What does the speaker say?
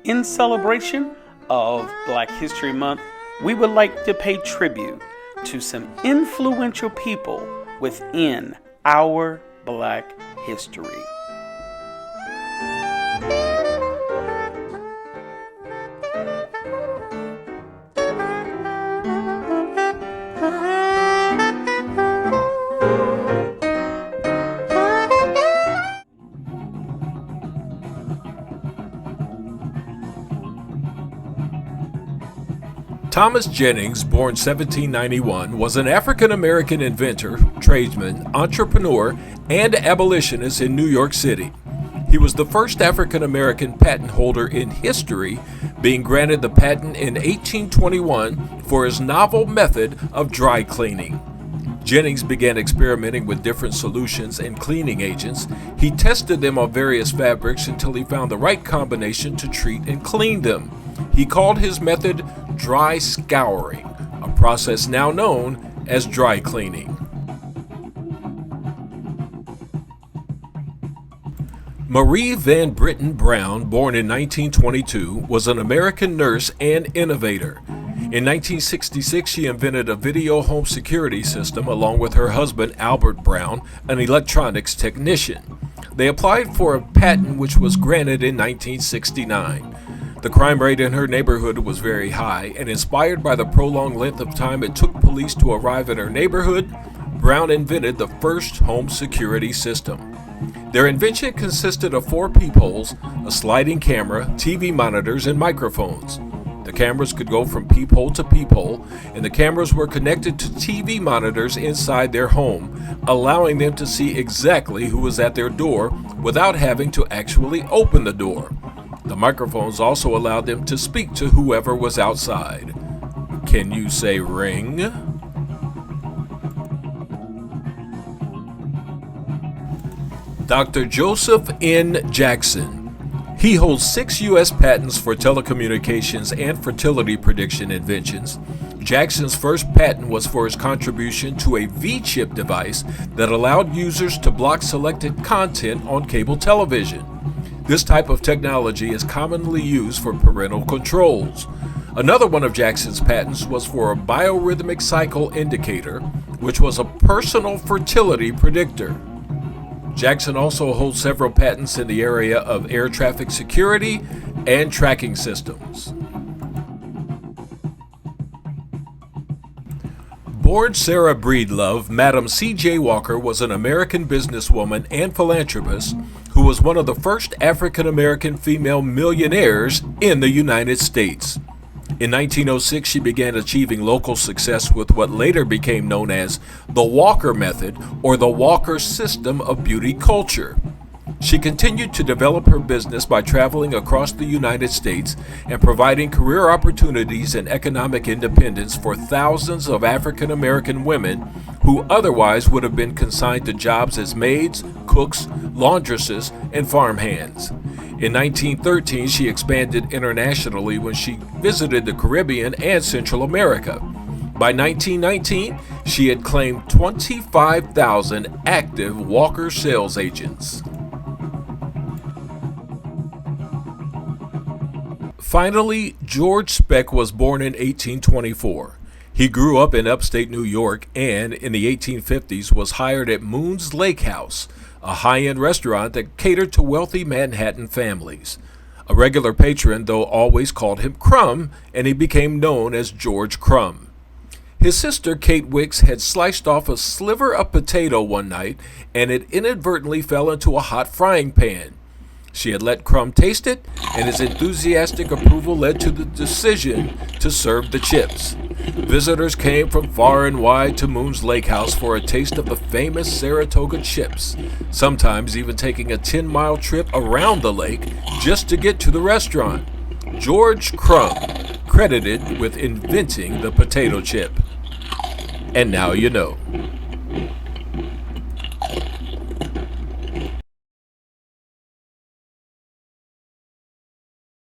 In celebration of Black History Month, we would like to pay tribute to some influential people within our Black history. Thomas Jennings, born 1791, was an African-American inventor, tradesman, entrepreneur, and abolitionist in New York City. He was the first African-American patent holder in history, being granted the patent in 1821 for his novel method of dry cleaning. Jennings began experimenting with different solutions and cleaning agents. He tested them on various fabrics until he found the right combination to treat and clean them. He called his method dry scouring, a process now known as dry cleaning. Marie Van Britten Brown, born in 1922, was an American nurse and innovator. In 1966, she invented a video home security system along with her husband, Albert Brown, an electronics technician. They applied for a patent which was granted in 1969. The crime rate in her neighborhood was very high, and inspired by the prolonged length of time it took police to arrive in her neighborhood, Brown invented the first home security system. Their invention consisted of 4 peepholes, a sliding camera, TV monitors, and microphones. The cameras could go from peephole to peephole, and the cameras were connected to TV monitors inside their home, allowing them to see exactly who was at their door without having to actually open the door. The microphones also allowed them to speak to whoever was outside. Can you say ring? Dr. Joseph N. Jackson. He holds 6 U.S. patents for telecommunications and fertility prediction inventions. Jackson's first patent was for his contribution to a V-chip device that allowed users to block selected content on cable television. This type of technology is commonly used for parental controls. Another one of Jackson's patents was for a biorhythmic cycle indicator, which was a personal fertility predictor. Jackson also holds several patents in the area of air traffic security and tracking systems. Born Sarah Breedlove, Madam C.J. Walker was an American businesswoman and philanthropist who was one of the first African-American female millionaires in the United States. In 1906, she began achieving local success with what later became known as the Walker Method or the Walker System of Beauty Culture. She continued to develop her business by traveling across the United States and providing career opportunities and economic independence for thousands of African American women who otherwise would have been consigned to jobs as maids, cooks, laundresses, and farmhands. In 1913, she expanded internationally when she visited the Caribbean and Central America. By 1919, she had claimed 25,000 active Walker sales agents. Finally, George Speck was born in 1824. He grew up in upstate New York and, in the 1850s, was hired at Moon's Lake House, a high-end restaurant that catered to wealthy Manhattan families. A regular patron, though, always called him Crumb, and he became known as George Crumb. His sister, Kate Wicks, had sliced off a sliver of potato one night, and it inadvertently fell into a hot frying pan. She had let Crumb taste it, and his enthusiastic approval led to the decision to serve the chips. Visitors came from far and wide to Moon's Lake House for a taste of the famous Saratoga chips, sometimes even taking a 10-mile trip around the lake just to get to the restaurant. George Crumb, credited with inventing the potato chip. And now you know.